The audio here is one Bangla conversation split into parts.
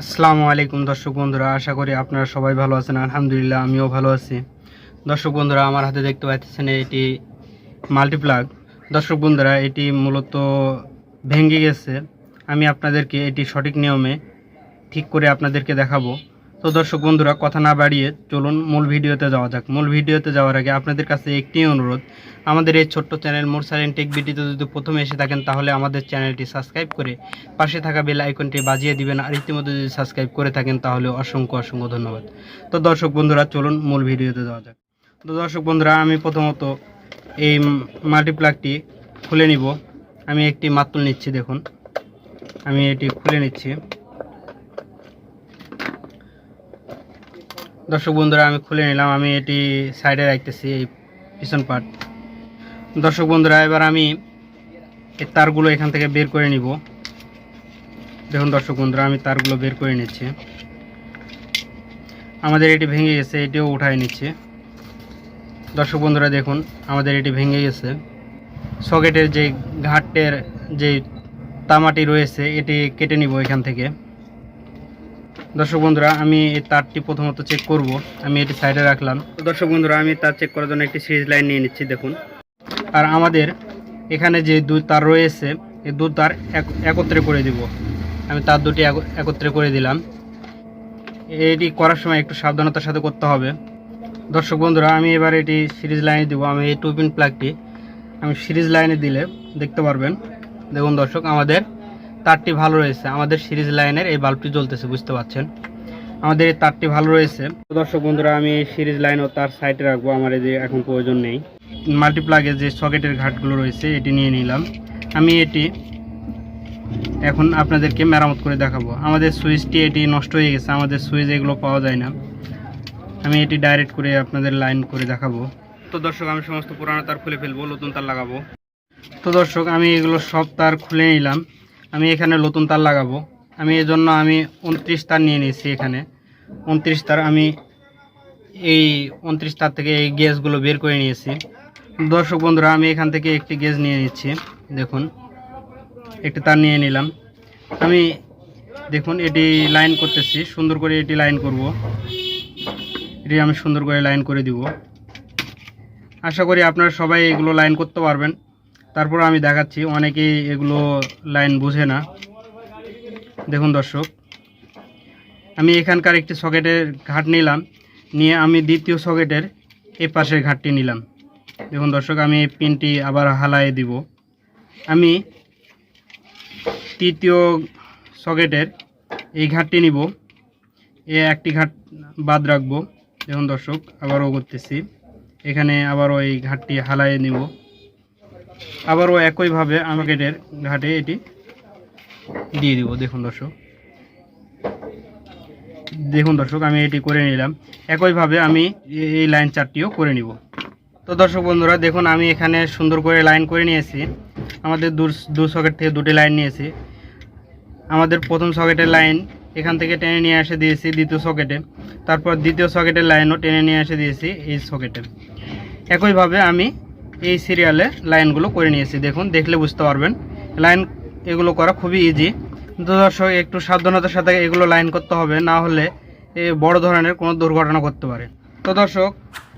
আসসালামু আলাইকুম দর্শক বন্ধুরা, আশা করি আপনারা সবাই ভালো আছেন। আলহামদুলিল্লাহ আমিও ভালো আছি। দর্শক বন্ধুরা, আমার হাতে দেখতে পাচ্ছেন এটি মাল্টিপ্লাগ। দর্শক বন্ধুরা, এটি মূলত ভেঙে গেছে। আমি আপনাদেরকে এটি সঠিক নিয়মে ঠিক করে আপনাদেরকে দেখাবো। তো দর্শক বন্ধুরা, কথা না বাড়িয়ে চলুন মূল ভিডিওতে যাওয়া যাক। মূল ভিডিওতে যাওয়ার আগে আপনাদের কাছে একটি অনুরোধ, আমাদের এই ছোট্ট চ্যানেল মুরসালিন টেক ভিডিওতে যদি প্রথমে এসে থাকেন তাহলে আমাদের চ্যানেলটি সাবস্ক্রাইব করে পাশে থাকা বেল আইকনটি বাজিয়ে দিবেন। আর ইতিমধ্যে যদি সাবস্ক্রাইব করে থাকেন তাহলে অসংখ্য অসংখ্য ধন্যবাদ। তো দর্শক বন্ধুরা, চলুন মূল ভিডিওতে যাওয়া যাক। তো দর্শক বন্ধুরা, আমি প্রথমত এই মাল্টিপ্লাগটি খুলে নিব। আমি একটি মাতুল নিচ্ছি। দেখুন, আমি এটি খুলে নিচ্ছি। দর্শক বন্ধুরা, আমি খুলে নিলাম। আমি এটি সাইডে রাখতেছি, এই পিছন পার্ট। দর্শক বন্ধুরা, এবার আমি এই তারগুলো এখান থেকে বের করে নিব। দেখুন দর্শক বন্ধুরা, আমি তারগুলো বের করে নিচ্ছি। আমাদের এটি ভেঙে গেছে, এটিও উঠায় নিচ্ছে। দর্শক বন্ধুরা দেখুন, আমাদের এটি ভেঙে গেছে। সকেটের যে ঘাটের যে তামাটি রয়েছে এটি কেটে নিব এখান থেকে। দর্শক বন্ধুরা, আমি এই তারটি প্রথমত চেক করব। আমি এটি সাইডে রাখলাম। দর্শক বন্ধুরা, আমি তার চেক করার জন্য একটি সিরিজ লাইন নিয়ে নিচ্ছি। দেখুন, আর আমাদের এখানে যে দুই তার রয়েছে এই দুই তার একত্রে করে দিব। আমি তার দুটি একত্রে করে দিলাম। এটি করার সময় একটু সাবধানতার সাথে করতে হবে। দর্শক বন্ধুরা, আমি এবার এটি সিরিজ লাইনে দিব। আমি এই 2 পিন প্লাগটি আমি সিরিজ লাইনে দিলে দেখতে পারবেন। দেখুন দর্শক, আমাদের তারটি ভালো রয়েছে। আমাদের সিরিজ লাইনের এই বাল্বটি জ্বলতেছে, বুঝতে পারছেন। আমাদের এই তারটি ভালো রয়েছে। দর্শক বন্ধুরা, আমি এই সিরিজ লাইন ও তার সাইডে রাখবো, আমার এই যে এখন প্রয়োজন নেই। মাল্টিপ্লাগের যে সকেটের ঘাটগুলো রয়েছে এটি নিয়ে নিলাম। আমি এটি এখন আপনাদেরকে মেরামত করে দেখাবো। আমাদের সুইচটি এটি নষ্ট হয়ে গেছে, আমাদের সুইচ এগুলো পাওয়া যায় না। আমি এটি ডাইরেক্ট করে আপনাদের লাইন করে দেখাবো। তো দর্শক, আমি সমস্ত পুরানো তার খুলে ফেলবো, নতুন তার লাগাবো। তো দর্শক, আমি এগুলো সব তার খুলে নিলাম। আমি এখানে নতুন তার লাগাবো। আমি এজন্য 29 তার নিয়ে নিয়েছি। এখানে 29 তার। আমি এই 29 তার থেকে এই গ্যাসগুলো বের করে নিয়েছি। দর্শক বন্ধুরা, আমি এখান থেকে একটি গ্যাস নিয়ে নিচ্ছি। দেখুন, একটি তার নিয়ে নিলাম। আমি দেখুন এটি লাইন করতেছি, সুন্দর করে এটি লাইন করব। এটি আমি সুন্দর করে লাইন করে দিব। আশা করি আপনারা সবাই এগুলো লাইন করতে পারবেন। তারপর আমি দেখাচ্ছি, অনেকেই এগুলো লাইন বুঝে না। দেখুন দর্শক, আমি এখানকার একটি সকেটের ঘাট নিলাম, নিয়ে আমি দ্বিতীয় সকেটের এই পাশের ঘাটটি নিলাম। দেখুন দর্শক, আমি এই পিনটি আবার হালায়ে দিব। আমি তৃতীয় সকেটের এই ঘাটটি নিব, একটি ঘাট বাদ রাখবো। দেখুন দর্শক, আবারও করতেছি। এখানে আবারও এই ঘাটটি হালায়ে নিব। আবারও একইভাবে সকেটের ঘাটে এটি দিয়ে দিব। দেখুন দর্শক, আমি এটি করে নিলাম। একইভাবে আমি এই লাইন চারটিও করে নিব। তো দর্শক বন্ধুরা দেখুন, আমি এখানে সুন্দর করে লাইন করে নিয়েছি। আমাদের দু সকেট থেকে দুটি লাইন নিয়েছি। আমাদের প্রথম সকেটের লাইন এখান থেকে টেনে নিয়ে এসে দিয়েছি দ্বিতীয় সকেটে। তারপর দ্বিতীয় সকেটের লাইনও টেনে নিয়ে এসে দিয়েছি এই সকেটে। একইভাবে আমি এই সিরিয়ালে লাইনগুলো করে নিয়েছি। দেখুন, দেখলে বুঝতে পারবেন লাইন এগুলো করা খুবই ইজি। তো দর্শক, একটু সাবধানতার সাথে এগুলো লাইন করতে হবে, না হলে বড় ধরনের কোনো দুর্ঘটনা করতে পারে। তো দর্শক,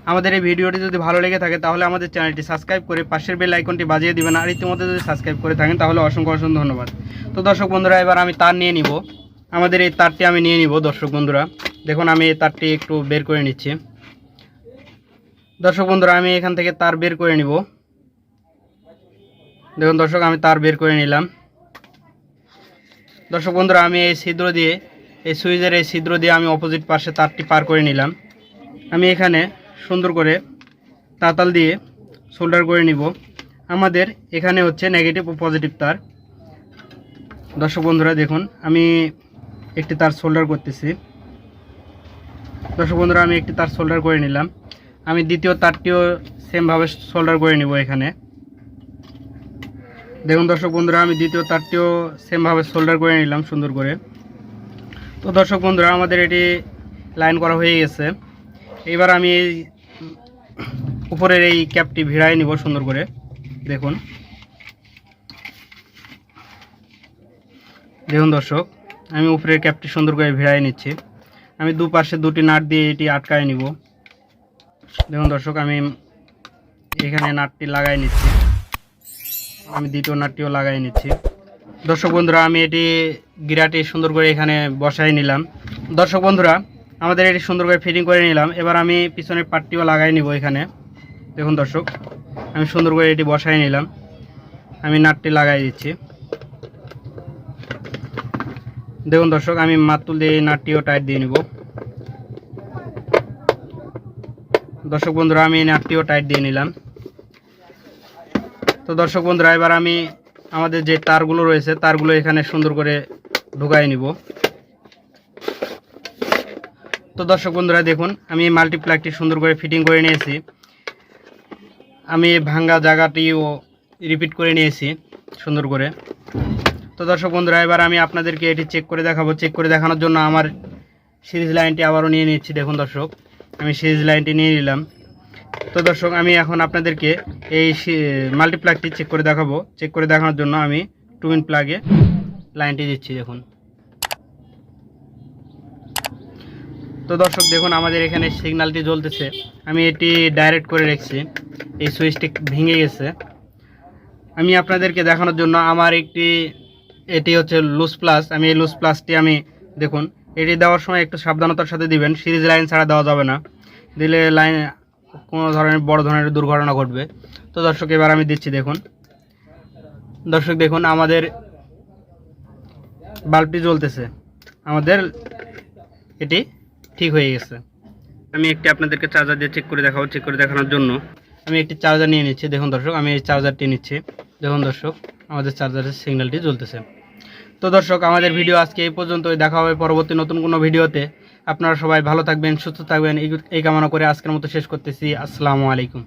আমাদের এই ভিডিওটি যদি ভালো লেগে থাকে তাহলে আমাদের চ্যানেলটি সাবস্ক্রাইব করে পাশের বেল আইকনটি বাজিয়ে দিবেন। আর ইতিমধ্যে যদি সাবস্ক্রাইব করে থাকেন তাহলে অসংখ্য অসংখ্য ধন্যবাদ। তো দর্শক বন্ধুরা, এবার আমি তার নিয়ে নিব। আমাদের এই তারটি আমি নিয়ে নিব। দর্শক বন্ধুরা দেখুন, আমি এই তারটি একটু বের করে নিচ্ছি। দর্শক বন্ধুরা, আমি এখান থেকে তার বের করে নিব। দেখুন দর্শক, আমি তার বের করে নিলাম। দর্শক বন্ধুরা, আমি এই ছিদ্র দিয়ে, এই সুইচের এই ছিদ্র দিয়ে আমি অপোজিট পাশে তারটি পার করে নিলাম। আমি এখানে সুন্দর করে তাতাল দিয়ে সোল্ডার করে নিব। আমাদের এখানে হচ্ছে নেগেটিভ ও পজিটিভ তার। দর্শক বন্ধুরা দেখুন, আমি একটি তার সোল্ডার করতেছি। দর্শক বন্ধুরা, আমি একটি তার সোল্ডার করে নিলাম। আমি দ্বিতীয় তারটিও সেমভাবে সোল্ডার করে নিব এখানে। দেখুন দর্শক বন্ধুরা, আমি দ্বিতীয় তারটিও সেমভাবে সোল্ডার করে নিলাম সুন্দর করে। তো দর্শক বন্ধুরা, আমাদের এটি লাইন করা হয়ে গেছে। এবার আমি এই উপরের এই ক্যাপটি ভিড়াই নিব সুন্দর করে। দেখুন দর্শক, আমি উপরের ক্যাপটি সুন্দর করে ভিড়াই নিচ্ছি। আমি দুপাশে দুটি নাট দিয়ে এটি আটকায় নিব। দেখুন দর্শক, আমি এখানে নাটটি লাগাই নিচ্ছি। আমি দ্বিতীয় নাটটিও লাগাই নিচ্ছি। দর্শক বন্ধুরা, আমি এটি গিরাটি সুন্দর করে এখানে বসাই নিলাম। দর্শক বন্ধুরা, আমাদের এটি সুন্দর করে ফিটিং করে নিলাম। এবার আমি পিছনের পাটটিও লাগাই নিব এখানে। দেখুন দর্শক, আমি সুন্দর করে এটি বসাই নিলাম। আমি নাটটি লাগাই দিচ্ছি। দেখুন দর্শক, আমি মাতুল দিয়ে এই নাটটিও টাইট দিয়ে নিব। দর্শক বন্ধুরা, আমি এই নাটটিও টাইট দিয়ে নিলাম। তো দর্শক বন্ধুরা, এবার আমি আমাদের যে তারগুলো রয়েছে তারগুলো এখানে সুন্দর করে ঢুকাই নিব। তো দর্শক বন্ধুরা দেখুন, আমি এই মাল্টিপ্লাগটি সুন্দর করে ফিটিং করে নিয়েছি। আমি ভাঙ্গা জায়গাটিও রিপিট করে নিয়েছি সুন্দর করে। তো দর্শক বন্ধুরা, এবার আমি আপনাদেরকে এটি চেক করে দেখাবো। চেক করে দেখানোর জন্য আমার সিরিজ লাইনটি আবারও নিয়ে নিচ্ছি। দেখুন দর্শক, আমি সিরিজ লাইনটি নিয়ে নিলাম। তো দর্শক, আমি এখন আপনাদেরকে এই মাল্টিপ্লাগটি চেক করে দেখাবো। চেক করে দেখানোর জন্য আমি টুইন প্লাগে লাইনটি দিচ্ছি। দেখুন তো দর্শক দেখুন, আমাদের এখানে সিগন্যালটি জ্বলতেছে। আমি এটি ডাইরেক্ট করে রেখেছি। এই সুইচটি ভেঙে গেছে। আমি আপনাদেরকে দেখানোর জন্য আমার এটি হচ্ছে লুজ প্লাস। আমি এই লুজ প্লাসটি দেখুন, এটি দেওয়ার সময় একটু সাবধানতার সাথে দিবেন। সিরিজ লাইন ছাড়া দেওয়া যাবে না, দিলে লাইন কোনো ধরনের বড় ধরনের দুর্ঘটনা ঘটবে। তো দর্শক, এবার আমি দিচ্ছি। দেখুন দর্শক, দেখুন আমাদের বাল্বটি জ্বলতেছে। আমাদের এটি ঠিক হয়ে গেছে। আমি একটি আপনাদেরকে চার্জার দিয়ে চেক করে দেখাবো। চেক করে দেখানোর জন্য আমি একটি চার্জার নিয়ে নিচ্ছি। দেখুন দর্শক, আমি এই চার্জারটি নিচ্ছি। দেখুন দর্শক, আমাদের চার্জারের সিগন্যালটি জ্বলতেছে। তো দর্শক, আমাদের ভিডিও আজকে এই পর্যন্তই। দেখা হবে পরবর্তী নতুন কোনো ভিডিওতে। আপনারা সবাই ভালো থাকবেন, সুস্থ থাকবেন এই কামনা করে আজকের মতো শেষ করতেছি। আসসালামু আলাইকুম।